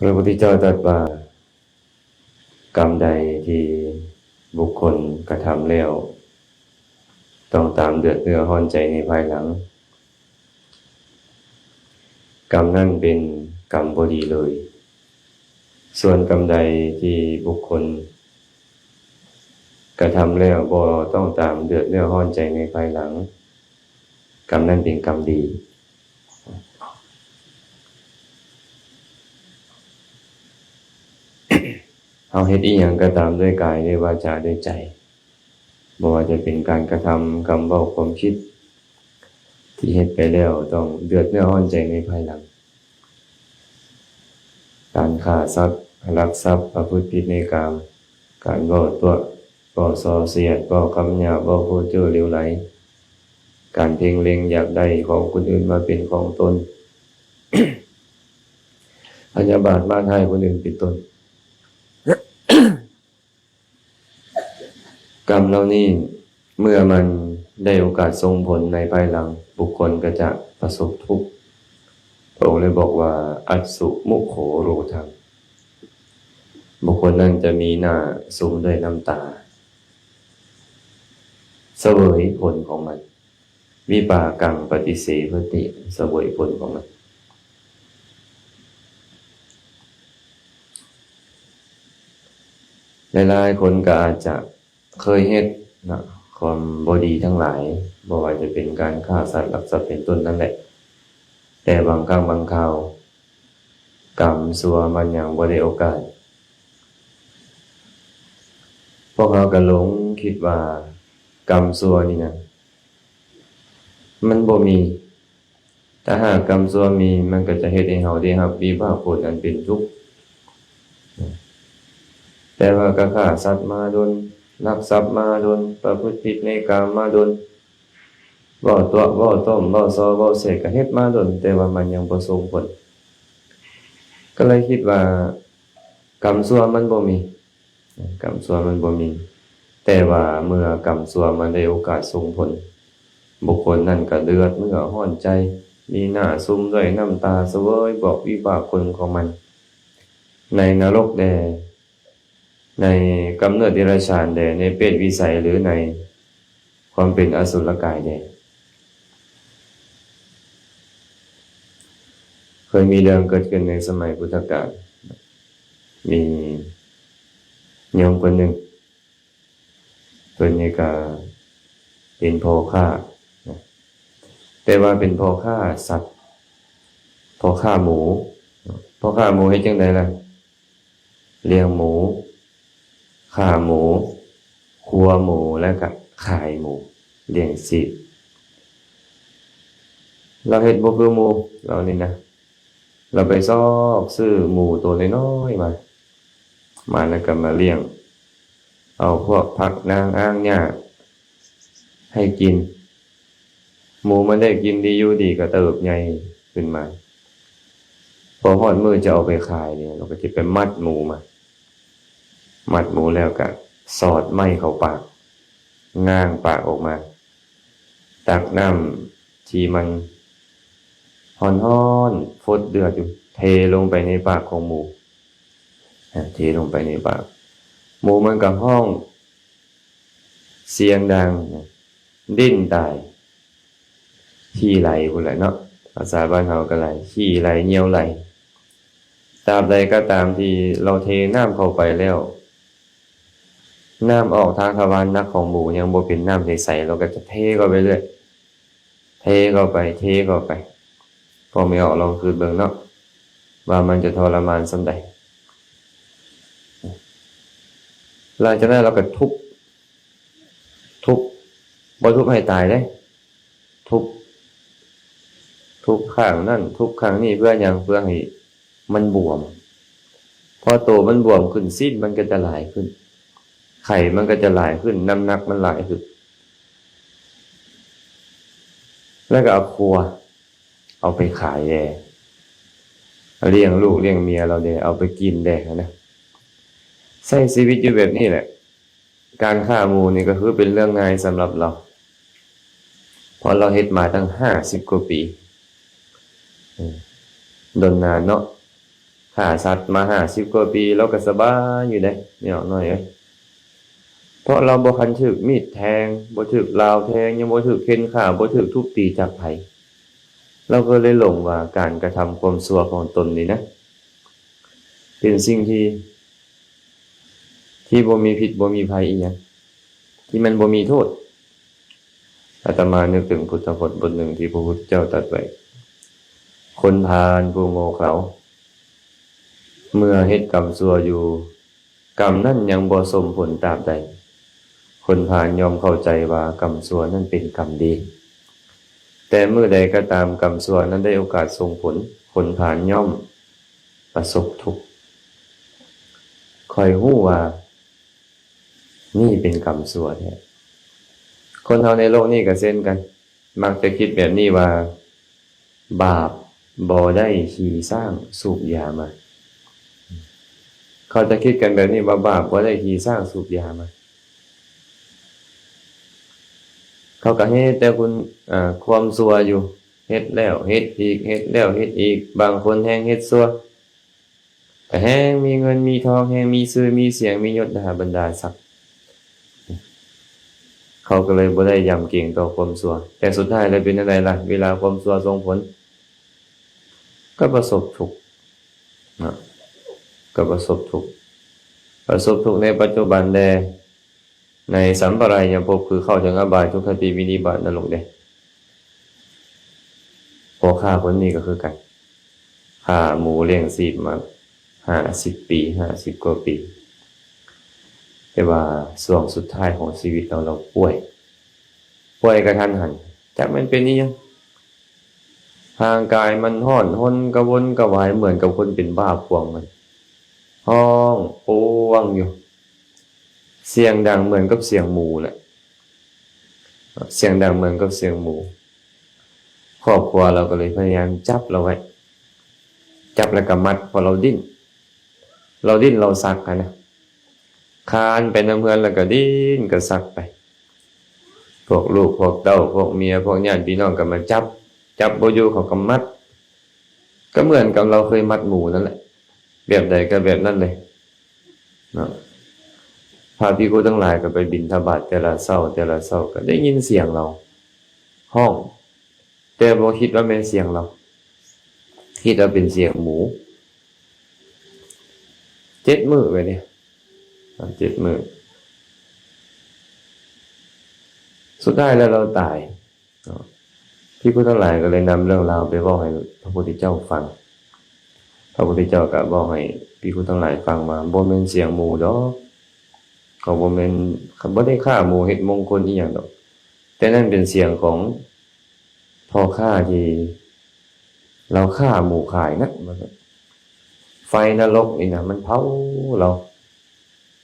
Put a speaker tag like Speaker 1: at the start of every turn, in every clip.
Speaker 1: ระพุทธเจ้าตรัสว่ากรรมใดที่บุคคลกระทำแล้วต้องตามเดือดเนื้อร้อนใจในภายหลังกรรมนั่นเป็นกรรมบ่ดีเลยส่วนกรรมใดที่บุคคลกระทำแล้วบ่ต้องตามเดือดเนื้อร้อนใจในภายหลังกรรมนั่นเป็นกรรมดีเอาเฮ็ดอีหยังก็ตามด้วยกายด้วยวาจาด้วยใจบ่ว่าจะเป็นการกระทำคำเว้าความคิดที่เฮ็ดไปแล้วต้องเดือดเนื้อร้อนใจในภายหลังการฆ่าสัตว์ลักทรัพย์ประพฤติผิดในกามการเว้าตัวเว้าส่อเสียดเว้าคำหยาบเว้าโพ้เจ้อเลวไหลการเพ่งเล็งอยากได้ของคนอื่นมาเป็นของตน พยาบาทมาให้คนอื่นเป็นต้น กรรมเหล่านี้เมื่อมันได้โอกาสส่งผลในภายหลังบุคคลก็จะประสบทุกข์พระองค์เลยบอกว่าอัสสุมุขโขโรทังบุคคลนั้นจะมีหน้าซุมด้วยน้ำตาเสวยผลของมันวิปากังปฏิเสวติเสวยผลของมันหลายๆคนก็อาจจะเคยเฮ็ดนะความบ่ดีทั้งหลายบ่ว่าจะเป็นการฆ่าสัตว์ลักทรัพย์เป็นต้นนั่นแหละแต่บางครั้งบางคราวกรรมชั่วมันยังบ่ได้โอกาสพวกเราก็หลงคิดว่ากรรมชั่วนี่นะมันบ่มีถ้าหากกรรมชั่วมีมันก็จะเฮ็ดให้เราได้รับวิบากผลอันเป็นทุกข์แต่ว่าก็ฆ่าสัตว์มาโดนลักทรัพย์มาโดนประพฤติผิดในกามมาโดนเว้าตัวเว้าต้มเว้าซอเว้าเสกก็เฮ็ดมาโดนแต่ว่ามันยังบ่ส่งผลก็เลยคิดว่ากรรมชั่วมันบ่มีกรรมชั่วมันบ่มีแต่ว่าเมื่อกรรมชั่วมันได้โอกาสส่งผลบุคคลนั้นก็เดือดเนื้อร้อนใจมีหน้าซุมด้วยน้ำตาเสวยบอกวิบากผลของมันในนรกแดในกำเนิดเดรัจฉานแดในเปรตวิสัยหรือในความเป็นอสุรกายแดเคยมีเรื่องเกิดขึ้นในสมัยพุทธกาลมีโยมคนหนึ่งเพิ่นนี่ก็เป็นพ่อค้าแต่ว่าเป็นพ่อค้าสัตว์พ่อค้าหมูพ่อค้าหมูเฮ็ดจังได๋ล่ะเลี้ยงหมูฆ่าหมูคั่วหมูแล้วก็ขายหมูเลี้ยงชีพเราเฮ็ดบ่คือหมูเรานี่นะเราไปซอกซื้อหมูตัวน้อยๆมาแล้วก็มาเลี้ยงเอาพวกผักนางอ้างหญ้าให้กินหมูมันได้กินดีอยู่ดีก็เติบใหญ่ขึ้นมาพอฮอดมื้อจะเอาไปขายเนี่ยเราก็สิไปมัดหมูมามัดหมูแล้วก็สอดไม้เข้าปากง้างปากออกมาตักน้ำที่มันร้อนๆฟดเดือดอยู่เทลงไปในปากของหมูเทลงไปในปากหมูมันก็ห้องเสียงดังดิ้นตายขี้ไหลพุ่นแหละเนาะภาษาบ้านเฮาก็ไหลขี้ไหลเหนียวไหลตราบใดก็ตามที่เราเทน้ำเข้าไปแล้วน้ำออกทางทวารหนักของหมูยังบ่เป็นน้ำใสๆเราก็จะเทเข้าไปเรื่อยเทเข้าไปพอไม่ออกลองคืนเบิ่งเนาะว่ามันจะทรมานส่ำใดหลังจากนั้นเราก็ทุบบ่ทุบให้ตายเด้ทุบข้างนั่นทุบข้างนี้เพื่อหยังเพื่อให้มันบวมพอโตมันบวมขึ้นซีดมันก็จะหลายขึ้นไข่มันก็จะหลายขึ้นน้ำหนักมันหลายขึ้นแล้วก็เอาครัวเอาไปขายแด่เลี้ยงลูกเลี้ยงเมียเราแด่เอาไปกินแด่นะใช้ชีวิตอยู่แบบนี้แหละการฆ่าหมูนี่ก็คือเป็นเรื่องง่ายสำหรับเราเพราะเราเฮ็ดมาตั้ง50 กว่าปีดนนานเนาะ ฆ่าสัตว์มา50กว่าปีเราก็สบายอยู่เด้เนี่ยน้อยเอ้ยเพราะเราบ่คันถูกมีดแทงบ่ถูกลาวแทงยังบ่ถูกเข็นฆ่าบ่ถูกทุบตีจากไผเราก็เลยหลงว่าการกระทำความชั่วของตนนี่นะเป็นสิ่งที่บ่มีพิษบ่มีภัยอีหยังที่มันบ่มีโทษอาตมานึกถึงพุทธพจน์บทหนึ่งที่พระพุทธเจ้าตรัสไว้คนพาลผู้โง่เขลาเมื่อเฮ็ดกรรมชั่วอยู่กรรมนั้นยังบ่สมผลตราบใดคนพาลยอมเข้าใจว่ากรรมชั่วนั้นเป็นกรรมดีแต่เมื่อใดก็ตามกรรมชั่วนั้นได้โอกาสส่งผลคนพาลย่อมประสบทุกข์ค่อยฮู้ว่านี่เป็นกรรมชั่วแท้คนเฮาในโลกนี้ก็เช่นกันมักจะคิดแบบนี้ว่าบาปบ่ได้ขี่สร้างสูบยามาเขาจะคิดกันแบบนี้ว่าบาปบ่ได้ขี่สร้างสูบยามาเขาก็เฮ็ดแต่คุณความชั่วอยู่เฮ็ดแล้วเฮ็ดอีกเฮ็ดแล้วเฮ็ดอีกบางคนแฮงเฮ็ดชั่วก็แฮงมีเงินมีทองแฮงมีชื่อมีเสียงมียศบรรดาศักดิ์เขาก็เลยบ่ได้ยำเกรงต่อความชั่วแต่สุดท้ายแล้วเป็นอะไรล่ะเวลาความชั่วส่งผลก็ประสบทุกข์ก็ประสบทุกข์ในปัจจุบันแดในสัมปรายภพคือเข้าถึงอบายทุกขติวินิบาตนรกเด้พอฆ่าคนนี้ก็คือกันฆ่าหมูเลี้ยงชีพมา50ปี50กว่าปีแต่ว่าช่วงสุดท้ายของชีวิตเราป่วยกระทันหันจักมันเป็นอีหยังทางกายมันร้อนหนกระวนกระวายเหมือนกับคนเป็นบ้าพวงมันห้องโอ้วังอยู่เสียงดังเหมือนกับเสียงหมูแหละเสียงดังเหมือนกับเสียงหมูครอบครัวเราก็เลยพยายามจับเราไว้จับแล้วก็มัดพอเราดิ้นเราซักกันนะคานไปน้ำเฮือนแล้วก็ดิ้นก็ซักไปพวกลูกพวกเต้าพวกเมียพวกญาติพี่น้องก็มาจับบ่อยู่เขาก็มัดก็เหมือนกับเราเคยมัดหมูนั่นแหละแบบใดก็แบบนั้นเลยเนาะพระภิกษุทั้งหลายก็ไปบิณฑบาตแต่ละเช้าก็ได้ยินเสียงเราห้องแต่บ่คิดว่าเป็นเสียงเราคิดว่าเป็นเสียงหมู7 มื้อไปเนี่ย7 มื้อสุดท้ายแล้วเราตายภิกษุทั้งหลายก็เลยนำเรื่องราวไปบอกให้พระพุทธเจ้าฟังพระพุทธเจ้าก็บอกให้ภิกษุทั้งหลายฟังว่าบ่แม่นเสียงหมูดอกก็บ่แม่นบ่ได้ฆ่าหมูเฮ็ดมงคลอีหยังดอกแต่นั่นเป็นเสียงของพ่อค้าที่เราฆ่าหมูขายนะไฟนรกนี่นะมันเผาเรา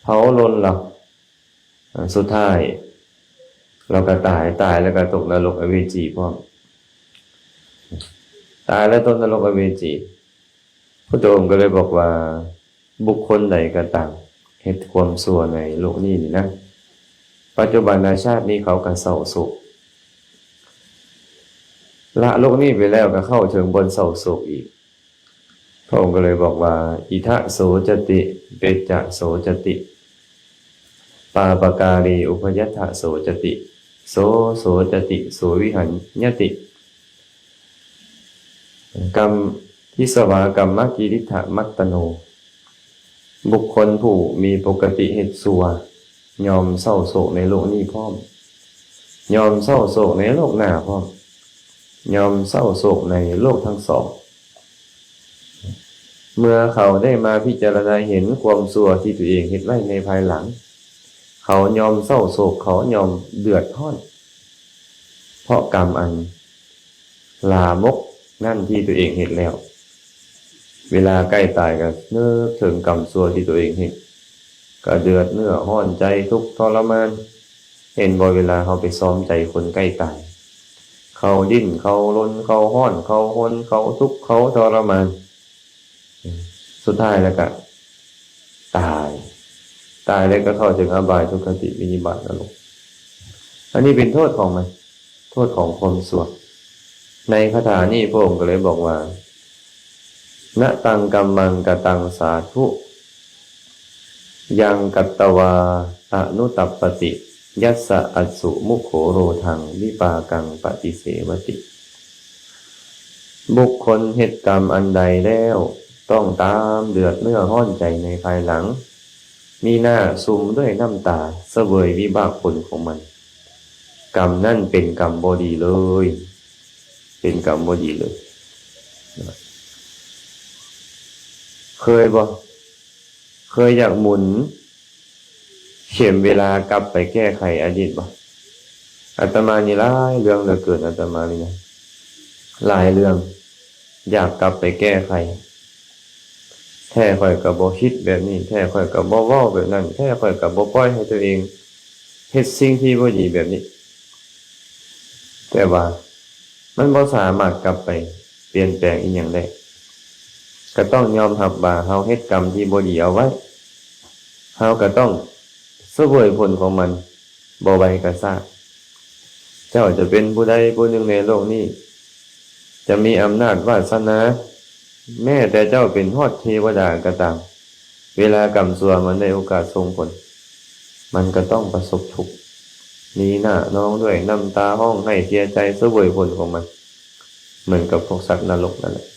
Speaker 1: เผาลนเราสุดท้ายเราก็ตายแล้วก็ตกนรกอเวจีพร้อมตายแล้วตกนรกอเวจีพระองค์ก็เลยบอกว่าบุคคลใดก็ตามเฮ็ดความชั่วในโลกนี้นี่นะปัจจุบันชาตินี้เขาก็เศร้าโศกละโลกนี้ไปแล้วก็เข้าถึงบนเศร้าโศกอีกพระองค์ก็เลยบอกว่าอิทะโสจติเปจะโสจติปาปการีอุปยัตถะโสจติโสจติโสวิหัญญติกรรมทิสวากรรมกิริธะมัตตโนบุคคลผู้มีปกติเฮ็ดชั่วยอมเศร้าโศกในโลกนี้พร้อมยอมเศร้าโศกในโลกหน้าพร้อมยอมเศร้าโศกในโลกทั้งสองเมื่อเขาได้มาพิจารณาเห็นความชั่วที่ตัวเองเฮ็ดไว้ในภายหลังเขายอมเศร้าโศกเขายอมเดือดร้อนเพราะกรรมอันลามกนั่นที่ตัวเองเฮ็ดแล้วเวลาใกล้ตายก็นึกถึงกรรมชั่วที่ตัวเองเฮ็ดก็เดือดเนื้อร้อนใจทุกข์ทรมานเห็นบ่เวลาเขาไปซ้อมใจคนใกล้ตายเขาดิ้นเขารนเขาร้อนเขาหนเขาทุกข์เขาทรมานสุดท้ายแล้วก็ตายแล้วก็เข้าถึงอบายทุกขติวินิบาตนรกอันนี้เป็นโทษของมันโทษของความชั่วในคาถานี้พระองค์ก็เลยบอกว่า นะตังกัมมังกตังสาธุยังกัตตวาอนุตัปปติยัสสะอัสสุมุขโขโรทังวิปากังปฏิเสวติบุคคลเหตุกรรมอันใดแล้วต้องตามเดือดเนื้อห้อนใจในภายหลังมีหน้าซุมด้วยน้ำตาเสวยวิบากผลของมันกรรมนั่นเป็นกรรมบ่ดีเลยเป็นกรรมบ่ดีเลยเคยบ่เคยอยากหมุนเข็มเวลากลับไปแก้ไขอดีตบ่อาตมานี่หลายเรื่องเหลือเกินอาตมานี่นะหลายเรื่องอยากกลับไปแก้ไขแท้ข่อยก็บ่คิดแบบนี้แท้ข่อยก็บ่เว้าแบบนั้นแท้ข่อยก็บ่ปล่อยให้ตัวเองเฮ็ดสิ่งที่บ่ดีแบบนี้แต่ว่ามันบ่สามารถกลับไปเปลี่ยนแปลงอีหยังได้ก็ต้องยอมรับว่าเฮาเฮ็ดกรรมที่บ่ดีเอาไว้เฮาก็ต้องเสวยผลของมันบ่ไวก็ช้าเจ้าจะเป็นผู้ใดผู้หนึ่งในโลกนี้จะมีอำนาจวาสนาแม้แต่เจ้าเป็นฮอดเทวดาก็ตามเวลากรรมชั่วมันได้โอกาสส่งผลมันก็ต้องประสบทุกข์นี้หน้าน้องด้วยน้ำตาห้องให้เสียใจเสวยผลของมันเหมือนกับพวกสัตว์นรกนั่นแหละ